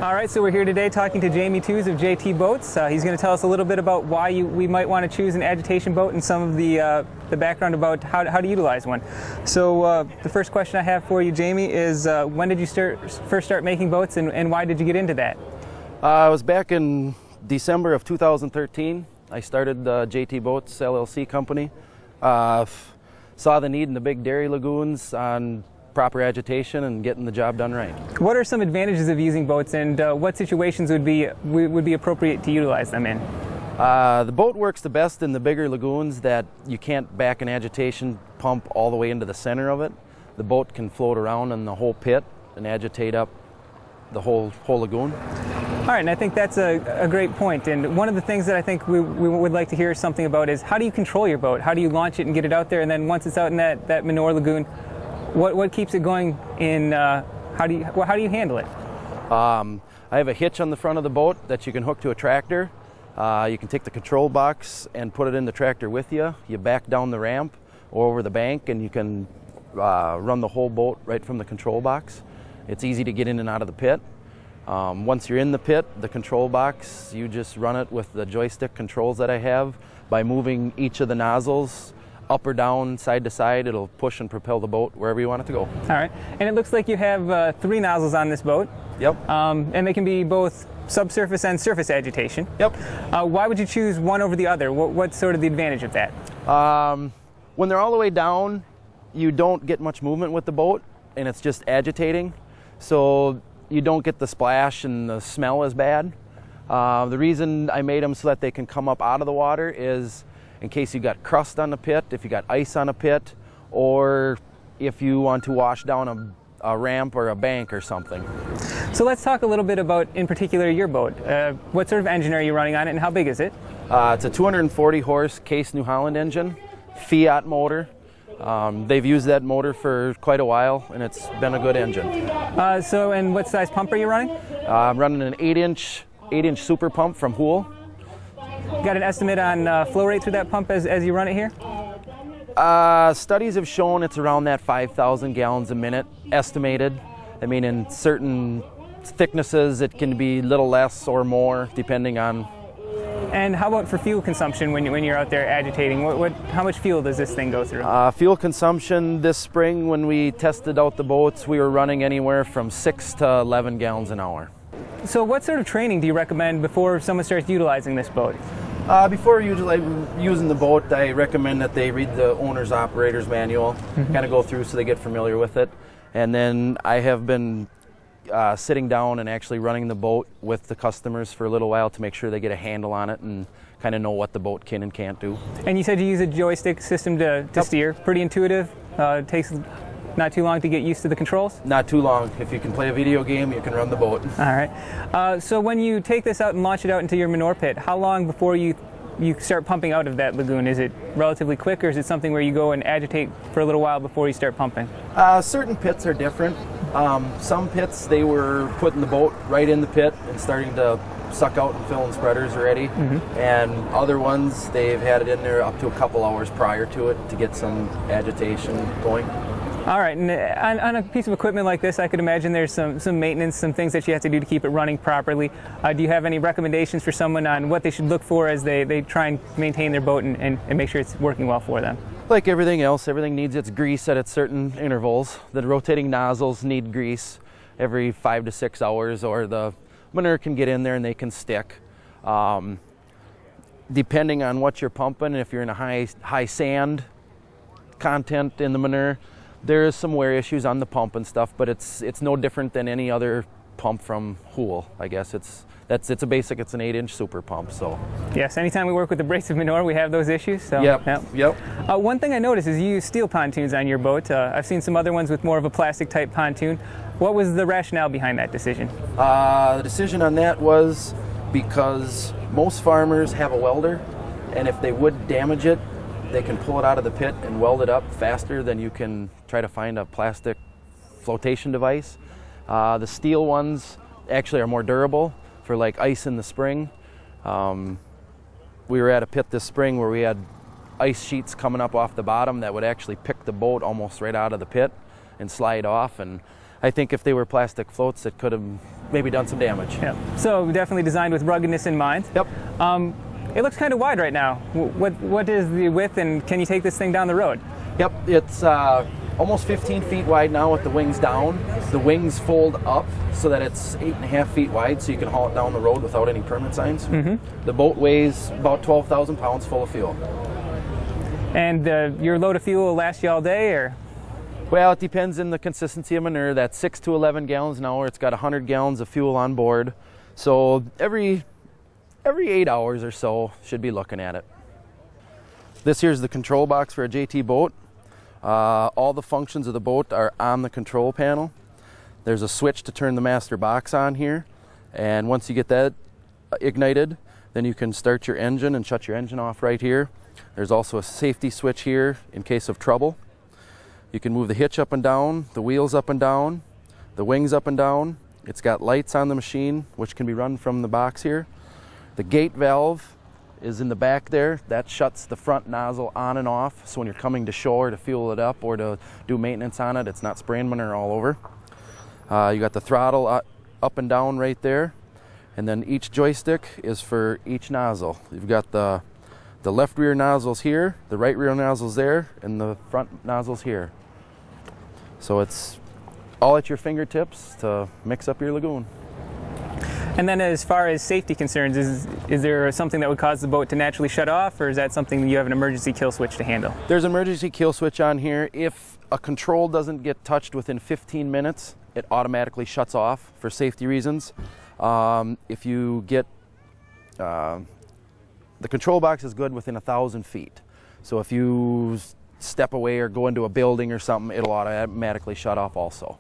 All right, so we're here today talking to Jamie of JTBoats. He's going to tell us a little bit about why we might want to choose an agitation boat and some of the background about how to utilize one. So the first question I have for you, Jamie, is when did you first start making boats, and why did you get into that? I was back in December of 2013. I started the JTBoats LLC company. Saw the need in the big dairy lagoons on proper agitation and getting the job done right. What are some advantages of using boats, and what situations would be appropriate to utilize them in? The boat works the best in the bigger lagoons that you can't back an agitation pump all the way into the center of it. The boat can float around in the whole pit and agitate up the whole lagoon. All right, and I think that's a great point. And one of the things that I think we would like to hear something about is how do you control your boat? How do you launch it and get it out there? And then once it's out in that Manure lagoon, what keeps it going in, how do you handle it? I have a hitch on the front of the boat that you can hook to a tractor. You can take the control box and put it in the tractor with you. You back down the ramp or over the bank, and you can run the whole boat right from the control box. It's easy to get in and out of the pit. Once you're in the pit, the control box, you just run it with the joystick controls that I have. By moving each of the nozzles up or down, side to side, it'll push and propel the boat wherever you want it to go. All right, and it looks like you have 3 nozzles on this boat. Yep. And they can be both subsurface and surface agitation. Yep. Why would you choose one over the other? What's sort of the advantage of that? When they're all the way down, you don't get much movement with the boat, and it's just agitating. So you don't get the splash and the smell as bad. The reason I made them so that they can come up out of the water is in case you got crust on the pit, if you got ice on a pit, or if you want to wash down a ramp or a bank or something. So let's talk a little bit about, in particular, your boat. What sort of engine are you running on it, and how big is it? It's a 240 horse Case New Holland engine, Fiat motor. They've used that motor for quite a while, and it's been a good engine. And what size pump are you running? I'm running an 8-inch super pump from Hool. Got an estimate on flow rate through that pump as you run it here? Studies have shown it's around that 5,000 gallons a minute estimated. I mean, in certain thicknesses it can be a little less or more depending on. And how about for fuel consumption when you're out there agitating? How much fuel does this thing go through? Fuel consumption this spring, when we tested out the boats, we were running anywhere from 6 to 11 gallons an hour. So what sort of training do you recommend before someone starts utilizing this boat? Before using the boat, I recommend that they read the owner's operator's manual, kind of go through so they get familiar with it. And then I have been sitting down and actually running the boat with the customers for a little while to make sure they get a handle on it and kind of know what the boat can and can't do. And you said you use a joystick system to steer. Pretty intuitive. Takes not too long to get used to the controls? Not too long. If you can play a video game, you can run the boat. All right. So when you take this out and launch it out into your manure pit, how long before you start pumping out of that lagoon? Is it relatively quick, or is it something where you go and agitate for a little while before you start pumping? Certain pits are different. Some pits, they were putting the boat right in the pit and starting to suck out and fill in spreaders already. And other ones, they've had it in there up to a couple hours prior to it to get some agitation going. All right, and on a piece of equipment like this, I could imagine there's some maintenance, some things that you have to do to keep it running properly. Do you have any recommendations for someone on what they should look for as they try and maintain their boat and make sure it's working well for them? Like everything else, everything needs its grease at certain intervals. The rotating nozzles need grease every 5 to 6 hours, or the manure can get in there and they can stick. Depending on what you're pumping, if you're in a high sand content in the manure, there is some wear issues on the pump and stuff, but it's no different than any other pump from Hool. I guess it's an 8-inch super pump. So yes, anytime we work with abrasive manure, we have those issues. So Yep. One thing I noticed is you use steel pontoons on your boat. I've seen some other ones with more of a plastic type pontoon. What was the rationale behind that decision? The decision on that was because most farmers have a welder, and if they would damage it, they can pull it out of the pit and weld it up faster than you can try to find a plastic flotation device. The steel ones actually are more durable for like ice in the spring. We were at a pit this spring where we had ice sheets coming up off the bottom that would actually pick the boat almost right out of the pit and slide off, and I think if they were plastic floats, it could have maybe done some damage. Yeah. So definitely designed with ruggedness in mind. Yep. It looks kind of wide right now. What is the width, and can you take this thing down the road? Yep, it's almost 15 feet wide now with the wings down. The wings fold up so that it's 8.5 feet wide, so you can haul it down the road without any permit signs. The boat weighs about 12,000 pounds full of fuel. And your load of fuel will last you all day, or? Well, it depends on the consistency of manure. That's 6 to 11 gallons an hour. It's got 100 gallons of fuel on board. So every 8 hours or so, should be looking at it. This here's the control box for a JT boat. All the functions of the boat are on the control panel. There's a switch to turn the master box on here, and once you get that ignited, then you can start your engine and shut your engine off right here. There's also a safety switch here in case of trouble. You can move the hitch up and down, the wheels up and down, the wings up and down. It's got lights on the machine, which can be run from the box here. The gate valve is in the back there. That shuts the front nozzle on and off, so when you're coming to shore to fuel it up or to do maintenance on it, it's not spraying manure all over. You got the throttle up and down right there, and then each joystick is for each nozzle. You've got the left rear nozzles here, the right rear nozzles there, and the front nozzles here. So it's all at your fingertips to mix up your lagoon. And then as far as safety concerns, is there something that would cause the boat to naturally shut off, or is that something you have an emergency kill switch to handle? There's an emergency kill switch on here. If a control doesn't get touched within 15 minutes, it automatically shuts off for safety reasons. If you get, the control box is good within 1,000 feet. So if you step away or go into a building or something, it'll automatically shut off also.